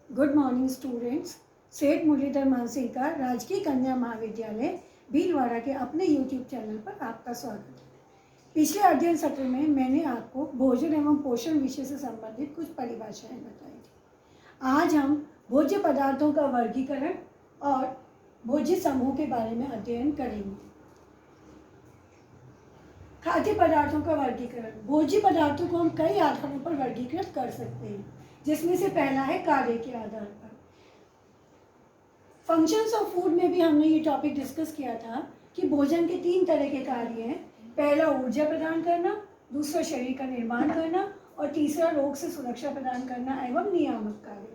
Good morning students. सेठ मुरलीधर मानसिंहकर राजकीय कन्या महाविद्यालय भीलवाड़ा के अपने यूट्यूब चैनल पर आपका स्वागत है। पिछले अध्ययन सत्र में मैंने आपको भोजन एवं पोषण विषय से संबंधित कुछ परिभाषाएं बताई थी। आज हम भोज्य पदार्थों का वर्गीकरण और भोज्य समूह के बारे में अध्ययन करेंगे। खाद्य पदार्थों का वर्गीकरण। भोज्य पदार्थों को हम कई आधारों पर वर्गीकृत कर सकते हैं, जिसमें से पहला है कार्य के आधार पर। फंक्शंस ऑफ फूड में भी हमने ये टॉपिक डिस्कस किया था कि भोजन के 3 तरह के कार्य हैं। पहला ऊर्जा प्रदान करना, दूसरा शरीर का निर्माण करना और तीसरा रोग से सुरक्षा प्रदान करना एवं नियामक कार्य।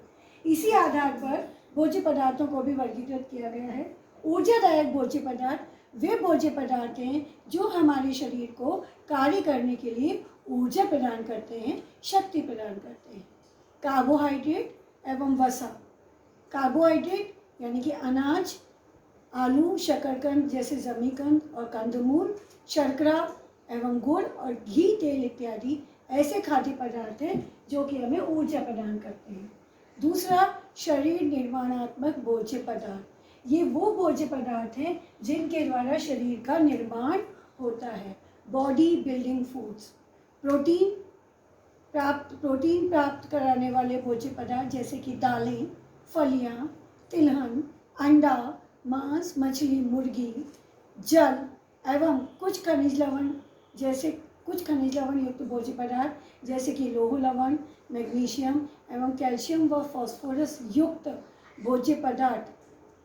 इसी आधार पर भोज्य पदार्थों को भी वर्गीकृत किया गया है। ऊर्जादायक भोज्य पदार्थ वे भोज्य पदार्थ हैं जो हमारे शरीर को कार्य करने के लिए ऊर्जा प्रदान करते हैं, शक्ति प्रदान करते हैं। कार्बोहाइड्रेट एवं वसा। कार्बोहाइड्रेट यानी कि अनाज, आलू, शकरकंद जैसे जमीकंद और कंदमूल, शर्करा एवं गुड़ और घी, तेल इत्यादि ऐसे खाद्य पदार्थ हैं जो कि हमें ऊर्जा प्रदान करते हैं। दूसरा, शरीर निर्माणात्मक भोज्य पदार्थ। ये वो भोज्य पदार्थ हैं जिनके द्वारा शरीर का निर्माण होता है, बॉडी बिल्डिंग फूड्स। प्रोटीन प्राप्त कराने वाले भोज्य पदार्थ जैसे कि दालें, फलियां, तिलहन, अंडा, मांस, मछली, मुर्गी, जल एवं कुछ खनिज लवण युक्त भोज्य पदार्थ जैसे कि लौह लवण, मैग्नीशियम एवं कैल्शियम व फास्फोरस युक्त भोज्य पदार्थ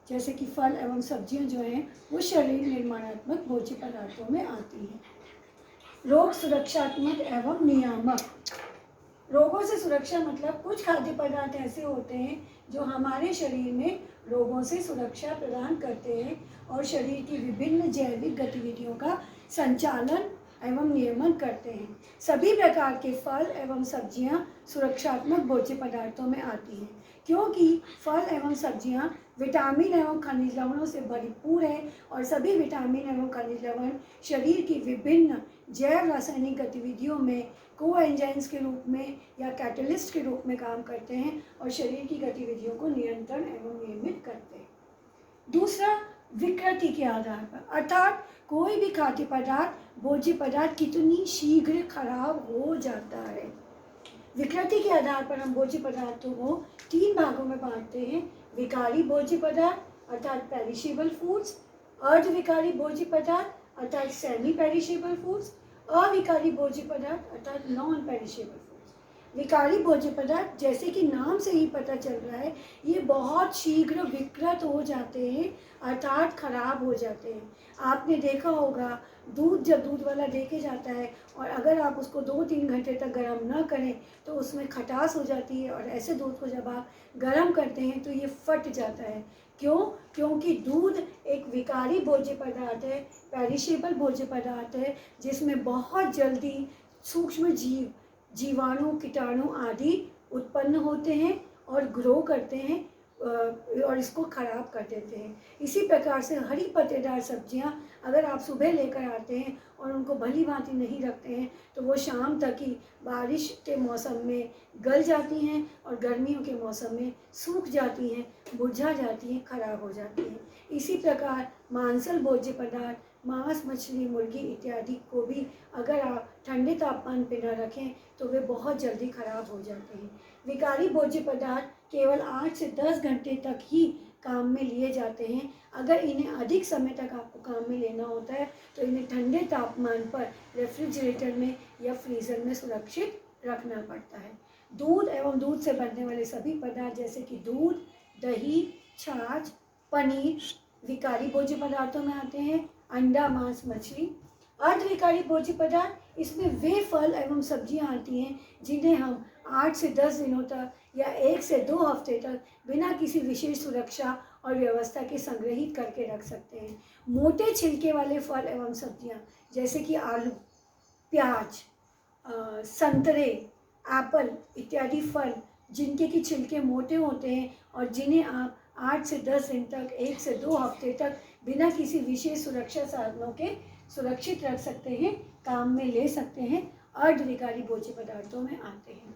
जैसे कि फल एवं सब्जियां जो हैं वो शरीर निर्माणात्मक भोज्य पदार्थों में आती हैं। रोग सुरक्षात्मक एवं नियामक। रोगों से सुरक्षा मतलब कुछ खाद्य पदार्थ ऐसे होते हैं जो हमारे शरीर में रोगों से सुरक्षा प्रदान करते हैं और शरीर की विभिन्न जैविक गतिविधियों का संचालन एवं नियमन करते हैं। सभी प्रकार के फल एवं सब्जियां सुरक्षात्मक भोज्य पदार्थों में आती हैं, क्योंकि फल एवं सब्जियां विटामिन एवं खनिज लवणों से भरपूर है और सभी विटामिन एवं खनिज लवण शरीर की विभिन्न जैव रासायनिक गतिविधियों में कोएंजाइम्स के रूप में या कैटलिस्ट के रूप में काम करते हैं और शरीर की गतिविधियों को नियंत्रण एवं नियमित करते हैं। दूसरा, विकृति के आधार पर, अर्थात कोई भी खाद्य पदार्थ भोज्य पदार्थ कितनी शीघ्र खराब हो जाता है। विकृति के आधार पर हम भोज्य पदार्थों को 3 भागों में बांटते हैं। विकारी भोज्य पदार्थ अर्थात पेरिशेबल फूड्स, अर्धविकारी भोज्य पदार्थ अर्थात सेमी पेरिशेबल फूड्स, अविकारी भोज्य पदार्थ अर्थात नॉन पेरिशेबल फूड्स। विकारी भोज्य पदार्थ जैसे कि नाम से ही पता चल रहा है, ये बहुत शीघ्र विकृत हो जाते हैं अर्थात खराब हो जाते हैं। आपने देखा होगा दूध जब दूध वाला देके जाता है और अगर आप उसको 2-3 घंटे तक गर्म ना करें तो उसमें खटास हो जाती है और ऐसे दूध को जब आप गर्म करते हैं तो ये फट जाता है। क्यों? क्योंकि दूध एक विकारी भोज्य पदार्थ है, पेरिशेबल भोज्य पदार्थ है, जिसमें बहुत जल्दी सूक्ष्म जीवाणु, कीटाणु आदि उत्पन्न होते हैं और ग्रो करते हैं और इसको खराब कर देते हैं। इसी प्रकार से हरी पत्तेदार सब्जियां अगर आप सुबह लेकर आते हैं और उनको भली भांति नहीं रखते हैं तो वो शाम तक ही बारिश के मौसम में गल जाती हैं और गर्मियों के मौसम में सूख जाती हैं, मुरझा जाती हैं, खराब हो जाती हैं। इसी प्रकार मांसल भोज्य पदार्थ, मांस, मछली, मुर्गी इत्यादि को भी अगर आप ठंडे तापमान पर न रखें तो वे बहुत जल्दी खराब हो जाते हैं। विकारी भोज्य पदार्थ केवल 8 से 10 घंटे तक ही काम में लिए जाते हैं। अगर इन्हें अधिक समय तक आपको काम में लेना होता है तो इन्हें ठंडे तापमान पर रेफ्रिजरेटर में या फ्रीज़र में सुरक्षित रखना पड़ता है। दूध एवं दूध से बनने वाले सभी पदार्थ जैसे कि दूध, दही, छाछ, पनीर विकारी भोज्य पदार्थों में आते हैं। अंडा, मांस, मछली। अर्धविकारी भोज्य पदार्थ, इसमें वे फल एवं सब्जियां आती हैं जिन्हें हम 8 से 10 दिनों तक या 1 से 2 हफ्ते तक बिना किसी विशेष सुरक्षा और व्यवस्था के संग्रहित करके रख सकते हैं। मोटे छिलके वाले फल एवं सब्जियां जैसे कि आलू, प्याज, संतरे, एप्पल इत्यादि फल जिनके कि छिलके मोटे होते हैं और जिन्हें आप 8 से 10 दिन तक, 1 से 2 हफ्ते तक बिना किसी विशेष सुरक्षा साधनों के सुरक्षित रख सकते हैं, काम में ले सकते हैं, अर्धविकारी भोज्य पदार्थों में आते हैं।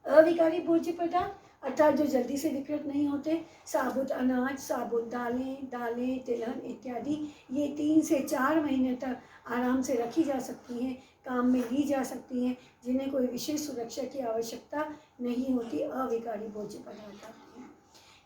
अविकारी भोज्य पदार्थ अर्थात जो जल्दी से विकृत नहीं होते। साबुत अनाज, साबुत दालें, तिलहन इत्यादि ये 3 से 4 महीने तक आराम से रखी जा सकती हैं, काम में ली जा सकती हैं, जिन्हें कोई विशेष सुरक्षा की आवश्यकता नहीं होती, अविकारी भोज्य पदार्थ आते हैं।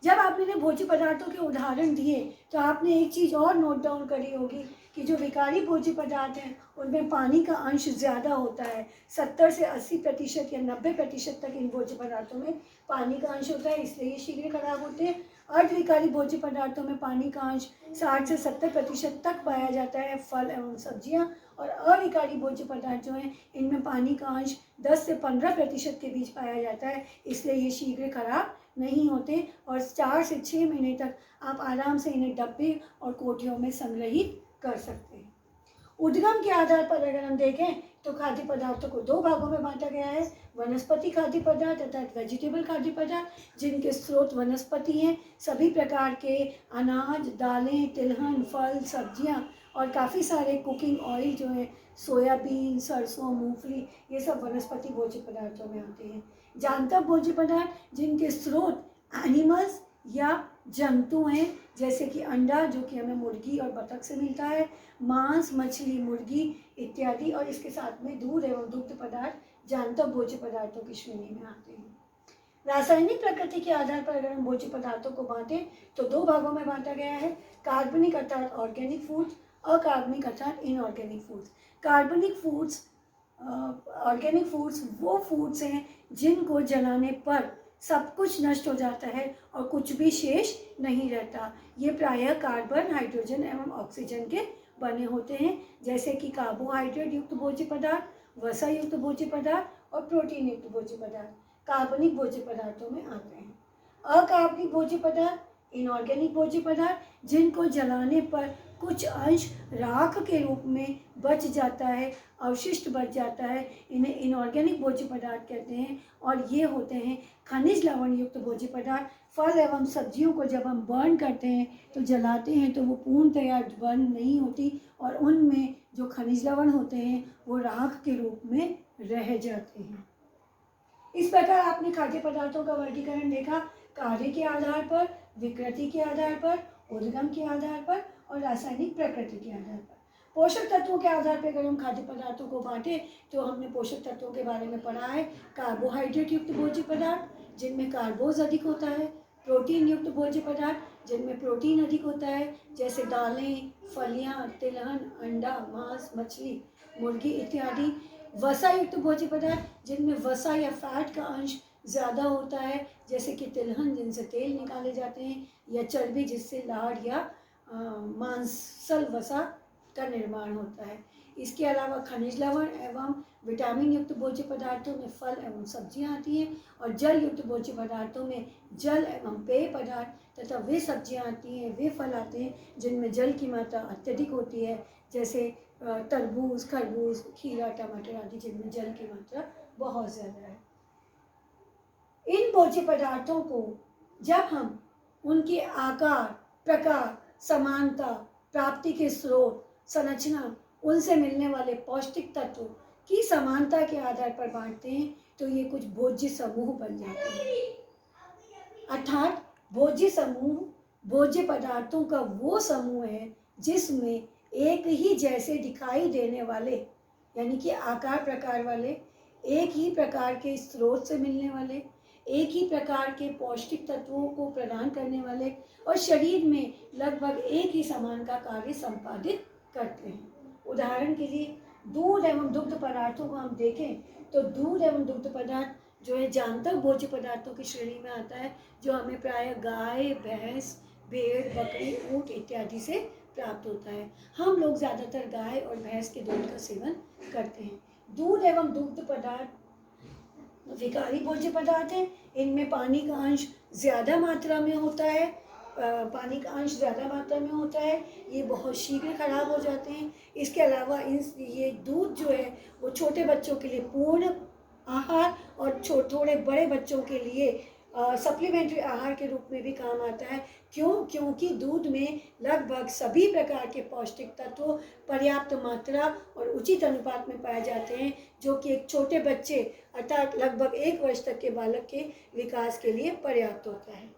जब आपने भोज्य पदार्थों के उदाहरण दिए तो आपने एक चीज़ और नोट डाउन करी होगी कि जो विकारी भोज्य पदार्थ हैं उनमें पानी का अंश ज़्यादा होता है। 70 से 80% या 90% तक इन भोज्य पदार्थों में पानी का अंश होता है, इसलिए ये शीघ्र खराब होते हैं। अर्धविकारी भोज्य पदार्थों में पानी का अंश 60 से 70% तक पाया जाता है, फल एवं सब्जियां। और अविकारी भोज्य पदार्थ जो हैं इनमें पानी का अंश 10 से 15% के बीच पाया जाता है, इसलिए ये शीघ्र खराब नहीं होते और 4 से 6 महीने तक आप आराम से इन्हें डब्बे और कोठियों में संग्रहित कर सकते हैं। उद्गम के आधार पर अगर हम देखें तो खाद्य पदार्थों को 2 भागों में बांटा गया है। वनस्पति खाद्य पदार्थ अर्थात वेजिटेबल खाद्य पदार्थ जिनके स्रोत वनस्पति हैं, सभी प्रकार के अनाज, दालें, तिलहन, फल, सब्जियां और काफ़ी सारे कुकिंग ऑयल जो है, सोयाबीन, सरसों, मूंगफली, ये सब वनस्पति भोज्य पदार्थों में आते हैं। जानवर भोज्य पदार्थ जिनके स्रोत एनिमल्स या जंतु हैं, जैसे कि अंडा जो कि हमें मुर्गी और बतख से मिलता है, मांस, मछली, मुर्गी इत्यादि, और इसके साथ में दूध एवं दुग्ध पदार्थ जानवर भोज्य पदार्थों की श्रेणी में आते हैं। रासायनिक प्रकृति के आधार पर अगर हम भोज्य पदार्थों को बांटें तो 2 भागों में बांटा गया है। कार्बनिक अर्थात ऑर्गेनिक फूड्स, अकार्बनिक अर्थात इनऑर्गेनिक फूड्स। कार्बनिक फूड्स, ऑर्गेनिक फूड्स वो फूड्स हैं जिनको जलाने पर सब कुछ नष्ट हो जाता है और कुछ भी शेष नहीं रहता। ये प्रायः कार्बन, हाइड्रोजन एवं ऑक्सीजन के बने होते हैं, जैसे कि कार्बोहाइड्रेट युक्त भोज्य पदार्थ, वसा युक्त भोज्य पदार्थ और प्रोटीन युक्त भोज्य पदार्थ कार्बनिक भोज्य पदार्थों में आते हैं। अकार्बनिक भोज्य पदार्थ, इनऑर्गेनिक भोज्य पदार्थ जिनको जलाने पर कुछ अंश राख के रूप में बच जाता है, अवशिष्ट बच जाता है, इन्हें इनऑर्गेनिक भोज्य पदार्थ कहते हैं। और ये होते हैं खनिज लवण युक्त भोज्य पदार्थ। फल एवं सब्जियों को जब हम बर्न करते हैं तो जलाते हैं तो वो पूर्णतया बर्न नहीं होती और उनमें जो खनिज लवण होते हैं वो राख के रूप में रह जाते हैं। इस प्रकार आपने खाद्य पदार्थों का वर्गीकरण देखा, कार्य के आधार पर, विकृति के आधार पर, उद्गम के आधार पर और रासायनिक प्रकृति के आधार पर। पोषक तत्वों के आधार पर अगर हम खाद्य पदार्थों को बांटे तो हमने पोषक तत्वों के बारे में पढ़ा है। कार्बोहाइड्रेट युक्त भोज्य पदार्थ जिनमें कार्बोज अधिक होता है, प्रोटीन युक्त भोज्य पदार्थ जिनमें प्रोटीन अधिक होता है, जैसे दालें, फलियां, तिलहन, अंडा, मांस, मछली, मुर्गी इत्यादि। वसा युक्त भोज्य पदार्थ जिनमें वसा या फैट का अंश ज़्यादा होता है, जैसे कि तिलहन जिनसे तेल निकाले जाते हैं, या चर्बी जिससे लाड़ या मांसल वसा का निर्माण होता है। इसके अलावा खनिज लवण एवं विटामिन युक्त भोज्य पदार्थों में फल एवं सब्जियां आती हैं और जल युक्त भोज्य पदार्थों में जल एवं पेय पदार्थ तथा वे सब्जियां आती हैं, वे फल आते हैं जिनमें जल की मात्रा अत्यधिक होती है, जैसे तरबूज, खरबूज, खीरा, टमाटर आदि जिनमें जल की मात्रा बहुत ज़्यादा है। इन भोज्य पदार्थों को जब हम उनके आकार, प्रकार, समानता, प्राप्ति के स्रोत, संरचना, उनसे मिलने वाले पौष्टिक तत्व की समानता के आधार पर बांटते हैं तो ये कुछ भोज्य समूह बन जाते हैं। अर्थात भोज्य समूह भोज्य पदार्थों का वो समूह है जिसमें एक ही जैसे दिखाई देने वाले, यानी कि आकार प्रकार वाले, एक ही प्रकार के स्रोत से मिलने वाले, एक ही प्रकार के पौष्टिक तत्वों को प्रदान करने वाले और शरीर में लगभग एक ही समान का कार्य संपादित करते हैं। उदाहरण के लिए दूध एवं दुग्ध पदार्थों को हम देखें तो दूध एवं दुग्ध पदार्थ जो है जानवर भोज्य पदार्थों की श्रेणी में आता है, जो हमें प्रायः गाय, भैंस, भेड़, बकरी, ऊँट इत्यादि से प्राप्त होता है। हम लोग ज़्यादातर गाय और भैंस के दूध का सेवन करते हैं। दूध एवं दुग्ध पदार्थ विकारी भोज्य पदार्थ हैं। इनमें पानी का अंश ज़्यादा मात्रा में होता है, ये बहुत शीघ्र खराब हो जाते हैं। इसके अलावा ये दूध जो है वो छोटे बच्चों के लिए पूर्ण आहार और थोड़े बड़े बच्चों के लिए सप्लीमेंट्री आहार के रूप में भी काम आता है। क्योंकि दूध में लगभग सभी प्रकार के पौष्टिक तत्व पर्याप्त मात्रा और उचित अनुपात में पाए जाते हैं, जो कि एक छोटे बच्चे अर्थात लगभग 1 वर्ष तक के बालक के विकास के लिए पर्याप्त होता है।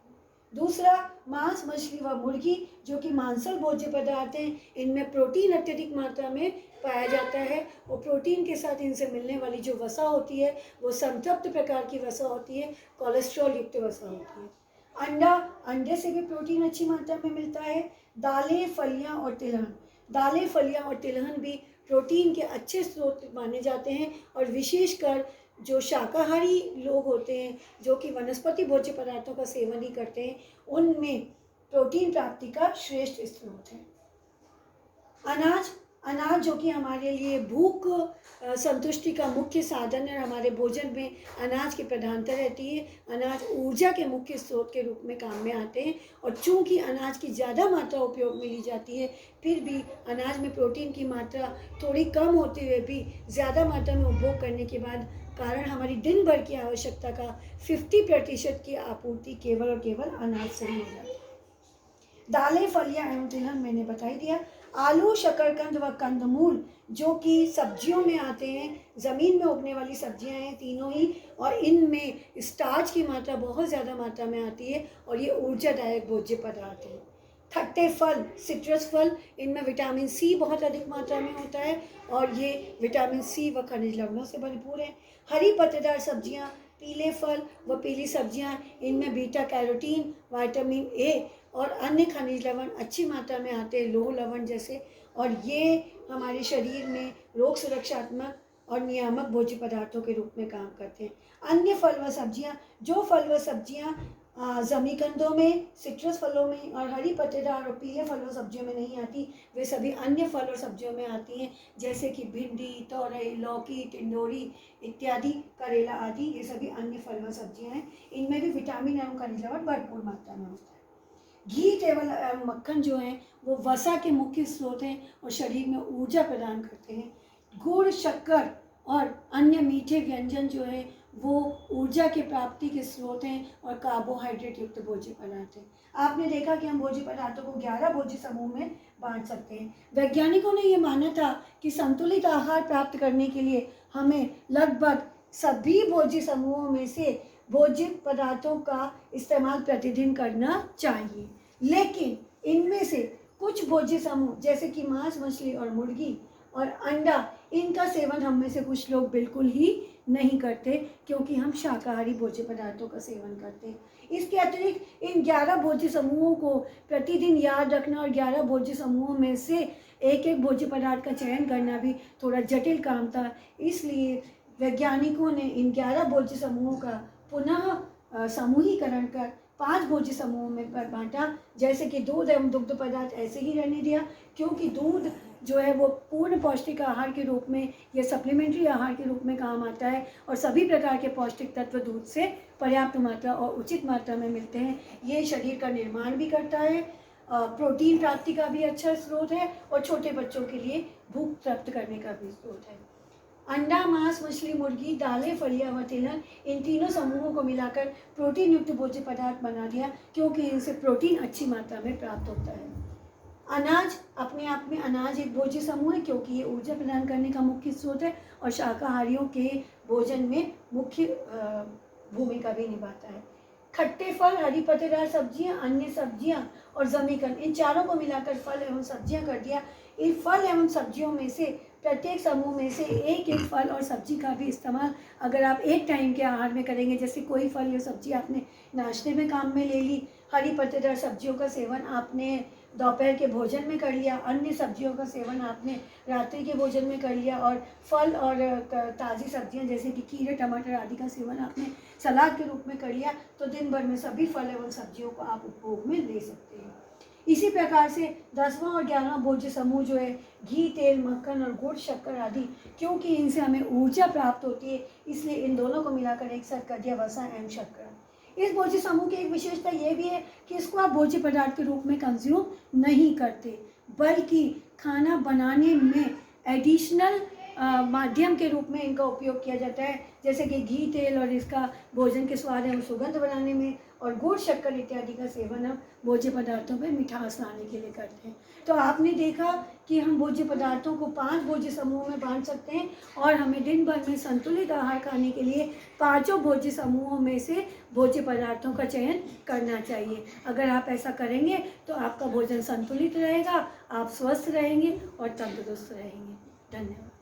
दूसरा, मांस, मछली व मुर्गी, जो कि मांसल भोज्य पदार्थ हैं। इनमें प्रोटीन अत्यधिक मात्रा में पाया जाता है और प्रोटीन के साथ इनसे मिलने वाली जो वसा होती है वो संतृप्त प्रकार की वसा होती है, कोलेस्ट्रॉल युक्त वसा होती है। अंडे से भी प्रोटीन अच्छी मात्रा में मिलता है। दालें, फलियां और तिलहन भी प्रोटीन के अच्छे स्रोत माने जाते हैं और विशेषकर जो शाकाहारी लोग होते हैं, जो कि वनस्पति भोज्य पदार्थों का सेवन ही करते हैं, उनमें प्रोटीन प्राप्ति का श्रेष्ठ स्रोत है। अनाज जो कि हमारे लिए भूख संतुष्टि का मुख्य साधन है। हमारे भोजन में अनाज की प्रधानता रहती है। अनाज ऊर्जा के मुख्य स्रोत के रूप में काम में आते हैं और चूंकि अनाज की ज़्यादा मात्रा उपयोग में ली जाती है, फिर भी अनाज में प्रोटीन की मात्रा थोड़ी कम होते हुए भी ज़्यादा मात्रा में उपभोग करने के बाद कारण हमारी दिन भर की आवश्यकता का 50% की आपूर्ति केवल और केवल अनाज से ही हो जाती है। दालें, फलियां एवं तिलहन मैंने बता ही दिया। आलू, शकरकंद व कंदमूल, जो कि सब्जियों में आते हैं, ज़मीन में उगने वाली सब्जियां हैं तीनों ही, और इनमें स्टार्च की मात्रा बहुत ज़्यादा मात्रा में आती है और ये ऊर्जादायक भोज्य पदार्थ हैं। खट्टे फल, सिट्रस फल, इनमें विटामिन सी बहुत अधिक मात्रा में होता है और ये विटामिन सी व खनिज लवणों से भरपूर है। हरी पत्तेदार सब्जियां, पीले फल व पीली सब्जियां, इनमें बीटा कैरोटीन, विटामिन ए और अन्य खनिज लवण अच्छी मात्रा में आते हैं, लौह लवण जैसे, और ये हमारे शरीर में रोग सुरक्षात्मक और नियामक भोज्य पदार्थों के रूप में काम करते हैं। अन्य फल व सब्जियां, जो फल व सब्जियां जमीकंदों में, सिट्रस फलों में और हरी पत्तेदार और पीले फल व सब्जियों में नहीं आती, वे सभी अन्य फल और सब्जियों में आती हैं, जैसे कि भिंडी, तोरई, लौकी, टिंडोरी इत्यादि, करेला आदि, ये सभी अन्य फल व सब्जियां हैं। इनमें भी विटामिन एवं खनिज लवण भरपूर मात्रा में होता है। घी, तेल एवं मक्खन जो हैं वो वसा के मुख्य स्रोत हैं और शरीर में ऊर्जा प्रदान करते हैं। गुड़, शक्कर और अन्य मीठे व्यंजन जो हैं वो ऊर्जा की प्राप्ति के स्रोत हैं और कार्बोहाइड्रेट युक्त भोज्य पदार्थ हैं। आपने देखा कि हम भोज्य पदार्थों को 11 भोज्य समूह में बांट सकते हैं। वैज्ञानिकों ने ये माना था कि संतुलित आहार प्राप्त करने के लिए हमें लगभग सभी भोज्य समूहों में से भोज्य पदार्थों का इस्तेमाल प्रतिदिन करना चाहिए, लेकिन इनमें से कुछ भोज्य समूह जैसे कि मांस, मछली और मुर्गी और अंडा, इनका सेवन हम में से कुछ लोग बिल्कुल ही नहीं करते, क्योंकि हम शाकाहारी भोज्य पदार्थों का सेवन करते हैं। इसके अतिरिक्त इन 11 भोज्य समूहों को प्रतिदिन याद रखना और 11 भोज्य समूहों में से एक एक भोज्य पदार्थ का चयन करना भी थोड़ा जटिल काम था। इसलिए वैज्ञानिकों ने इन 11 भोज्य समूहों का पुनः समूहीकरण कर 5 भोज्य समूहों में बांटा, जैसे कि दूध एवं दुग्ध पदार्थ ऐसे ही रहने दिया, क्योंकि दूध जो है वो पूर्ण पौष्टिक आहार के रूप में या सप्लीमेंट्री आहार के रूप में काम आता है और सभी प्रकार के पौष्टिक तत्व दूध से पर्याप्त मात्रा और उचित मात्रा में मिलते हैं। ये शरीर का निर्माण भी करता है, प्रोटीन प्राप्ति का भी अच्छा स्रोत है और छोटे बच्चों के लिए भूख प्राप्त करने का भी स्रोत है। अंडा, मांस, मछली, मुर्गी, दालें, फलियां व तिलहन, इन तीनों समूहों को मिलाकर प्रोटीन युक्त भोज्य पदार्थ बना दिया, क्योंकि इनसे प्रोटीन अच्छी मात्रा में प्राप्त होता है। अनाज, अपने आप में अनाज एक भोज्य समूह है, क्योंकि ये ऊर्जा प्रदान करने का मुख्य स्रोत है और शाकाहारियों के भोजन में मुख्य भूमिका भी निभाता है। खट्टे फल, हरी पत्तेदार सब्जियां, अन्य सब्जियां और जमीकंद, इन चारों को मिलाकर फल एवं सब्जियां कर दिया। इन फल एवं सब्जियों में से प्रत्येक समूह में से एक एक फल और सब्जी का भी इस्तेमाल अगर आप एक टाइम के आहार में करेंगे, जैसे कोई फल या सब्जी आपने नाश्ते में काम में ले ली, हरी पत्तेदार सब्जियों का सेवन आपने दोपहर के भोजन में कर लिया, अन्य सब्जियों का सेवन आपने रात्रि के भोजन में कर लिया और फल और ताज़ी सब्जियां जैसे कि खीरे, टमाटर आदि का सेवन आपने सलाद के रूप में कर लिया, तो दिन भर में सभी फल एवं सब्जियों को आप उपभोग में ले सकते हैं। इसी प्रकार से 10वां और 11वां भोज्य समूह जो है घी, तेल, मक्खन और गुड़, शक्कर आदि, क्योंकि इनसे हमें ऊर्जा प्राप्त होती है, इसलिए इन दोनों को मिलाकर एक साथ कर दिया वसा एवं शर्करा। इस भोज्य समूह की एक विशेषता ये भी है कि इसको आप भोज्य पदार्थ के रूप में कंज्यूम नहीं करते, बल्कि खाना बनाने में एडिशनल माध्यम के रूप में इनका उपयोग किया जाता है, जैसे कि घी, तेल और इसका भोजन के स्वाद एवं सुगंध बनाने में, और गुड़, शक्कर इत्यादि का सेवन हम भोज्य पदार्थों में मिठास लाने के लिए करते हैं। तो आपने देखा कि हम भोज्य पदार्थों को 5 भोज्य समूहों में बांट सकते हैं, और हमें दिन भर में संतुलित आहार खाने के लिए 5 भोज्य समूहों में से भोज्य पदार्थों का चयन करना चाहिए। अगर आप ऐसा करेंगे तो आपका भोजन संतुलित रहेगा, आप स्वस्थ रहेंगे और तंदुरुस्त रहेंगे। धन्यवाद।